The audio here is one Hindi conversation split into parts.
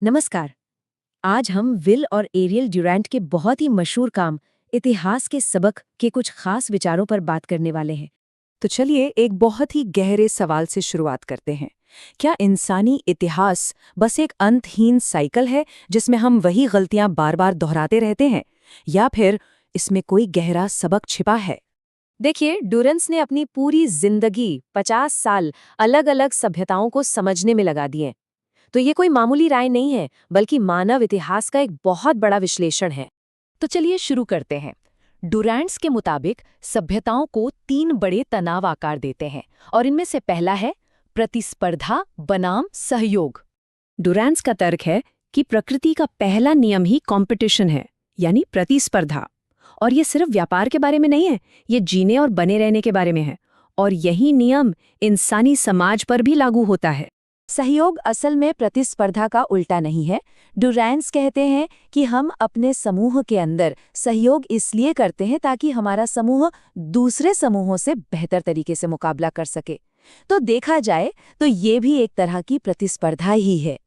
नमस्कार। आज हम विल और एरियल ड्यूरेंट के बहुत ही मशहूर काम इतिहास के सबक के कुछ खास विचारों पर बात करने वाले हैं। तो चलिए एक बहुत ही गहरे सवाल से शुरुआत करते हैं। क्या इंसानी इतिहास बस एक अंतहीन साइकिल है जिसमें हम वही गलतियां बार बार दोहराते रहते हैं, या फिर इसमें कोई गहरा सबक छिपा है? देखिए, ड्यूरेंस ने अपनी पूरी जिंदगी 50 साल अलग अलग सभ्यताओं को समझने में लगा दिए। तो ये कोई मामूली राय नहीं है, बल्कि मानव इतिहास का एक बहुत बड़ा विश्लेषण है। तो चलिए शुरू करते हैं। डुरैंट्स के मुताबिक सभ्यताओं को 3 बड़े तनाव आकार देते हैं, और इनमें से पहला है प्रतिस्पर्धा बनाम सहयोग। डुरैंट्स का तर्क है कि प्रकृति का पहला नियम ही कंपटीशन है, यानी प्रतिस्पर्धा। और ये सिर्फ व्यापार के बारे में नहीं है, ये जीने और बने रहने के बारे में है। और यही नियम इंसानी समाज पर भी लागू होता है। सहयोग असल में प्रतिस्पर्धा का उल्टा नहीं है। डुरैंस कहते हैं कि हम अपने समूह के अंदर सहयोग इसलिए करते हैं ताकि हमारा समूह दूसरे समूहों से बेहतर तरीके से मुकाबला कर सके। तो देखा जाए तो ये भी एक तरह की प्रतिस्पर्धा ही है।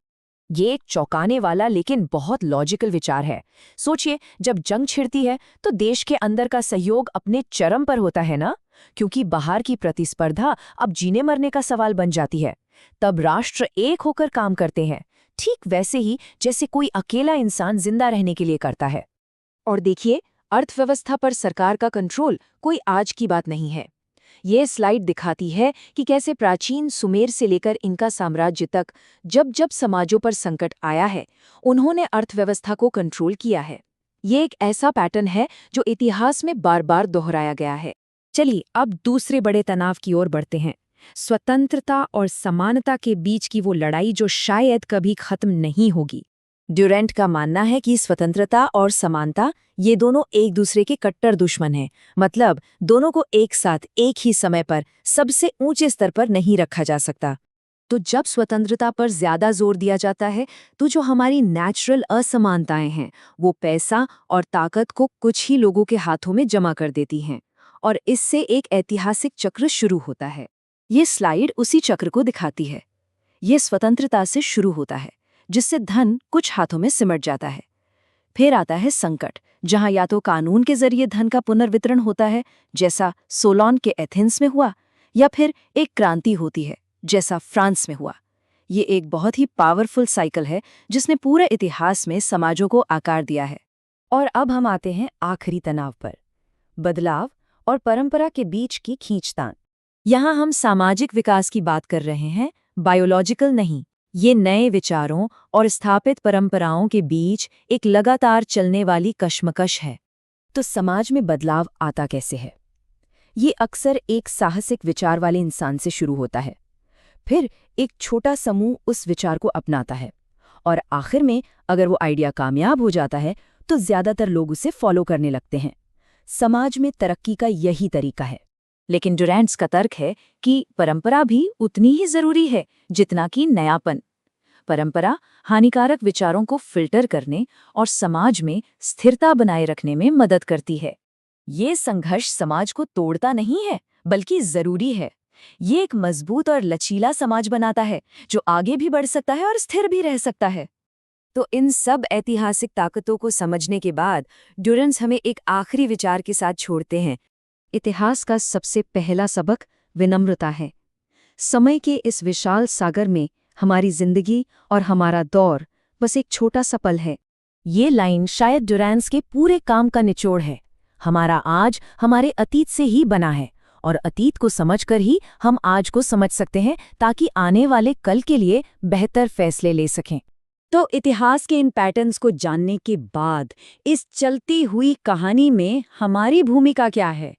ये एक चौंकाने वाला लेकिन बहुत लॉजिकल विचार है। सोचिए, जब जंग छिड़ती है तो देश के अंदर का सहयोग अपने चरम पर होता है ना, क्योंकि बाहर की प्रतिस्पर्धा अब जीने मरने का सवाल बन जाती है। तब राष्ट्र एक होकर काम करते हैं, ठीक वैसे ही जैसे कोई अकेला इंसान जिंदा रहने के लिए करता है। और देखिए, अर्थव्यवस्था पर सरकार का कंट्रोल कोई आज की बात नहीं है। ये स्लाइड दिखाती है कि कैसे प्राचीन सुमेर से लेकर इनका साम्राज्य तक जब जब समाजों पर संकट आया है, उन्होंने अर्थव्यवस्था को कंट्रोल किया है। ये एक ऐसा पैटर्न है जो इतिहास में बार बार दोहराया गया है। चलिए अब दूसरे बड़े तनाव की ओर बढ़ते हैं। स्वतंत्रता और समानता के बीच की वो लड़ाई जो शायद कभी खत्म नहीं होगी। ड्यूरेंट का मानना है कि स्वतंत्रता और समानता ये दोनों एक दूसरे के कट्टर दुश्मन हैं। मतलब दोनों को एक साथ एक ही समय पर सबसे ऊंचे स्तर पर नहीं रखा जा सकता। तो जब स्वतंत्रता पर ज्यादा जोर दिया जाता है, तो जो हमारी नेचुरल असमानताएं हैं वो पैसा और ताकत को कुछ ही लोगों के हाथों में जमा कर देती हैं, और इससे एक ऐतिहासिक चक्र शुरू होता है। ये स्लाइड उसी चक्र को दिखाती है। ये स्वतंत्रता से शुरू होता है, जिससे धन कुछ हाथों में सिमट जाता है। फिर आता है संकट, जहां या तो कानून के जरिए धन का पुनर्वितरण होता है, जैसा सोलोन के एथेंस में हुआ, या फिर एक क्रांति होती है, जैसा फ्रांस में हुआ। ये एक बहुत ही पावरफुल साइकिल है जिसने पूरे इतिहास में समाजों को आकार दिया है। और अब हम आते हैं आखिरी तनाव पर, बदलाव और परंपरा के बीच की खींचतान। यहाँ हम सामाजिक विकास की बात कर रहे हैं, बायोलॉजिकल नहीं। ये नए विचारों और स्थापित परंपराओं के बीच एक लगातार चलने वाली कशमकश है। तो समाज में बदलाव आता कैसे है? ये अक्सर एक साहसिक विचार वाले इंसान से शुरू होता है, फिर एक छोटा समूह उस विचार को अपनाता है, और आखिर में अगर वो आइडिया कामयाब हो जाता है तो ज्यादातर लोग उसे फॉलो करने लगते हैं। समाज में तरक्की का यही तरीका है। लेकिन ड्यूरेंट्स का तर्क है कि परंपरा भी उतनी ही जरूरी है जितना कि नयापन। परंपरा हानिकारक विचारों को फिल्टर करने और समाज में स्थिरता बनाए रखने में मदद करती है। ये संघर्ष समाज को तोड़ता नहीं है, बल्कि जरूरी है। ये एक मजबूत और लचीला समाज बनाता है जो आगे भी बढ़ सकता है और स्थिर भी रह सकता है। तो इन सब ऐतिहासिक ताकतों को समझने के बाद ड्यूरेंट्स हमें एक आखिरी विचार के साथ छोड़ते हैं। इतिहास का सबसे पहला सबक विनम्रता है। समय के इस विशाल सागर में हमारी जिंदगी और हमारा दौर बस एक छोटा सा पल है। ये लाइन शायद ड्यूरेंट्स के पूरे काम का निचोड़ है। हमारा आज हमारे अतीत से ही बना है, और अतीत को समझकर ही हम आज को समझ सकते हैं, ताकि आने वाले कल के लिए बेहतर फैसले ले सकें। तो इतिहास के इन पैटर्न्स को जानने के बाद इस चलती हुई कहानी में हमारी भूमिका क्या है?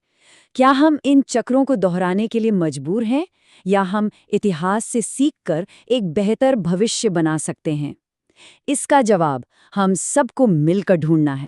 क्या हम इन चक्रों को दोहराने के लिए मजबूर हैं, या हम इतिहास से सीखकर एक बेहतर भविष्य बना सकते हैं? इसका जवाब हम सबको मिलकर ढूंढना है।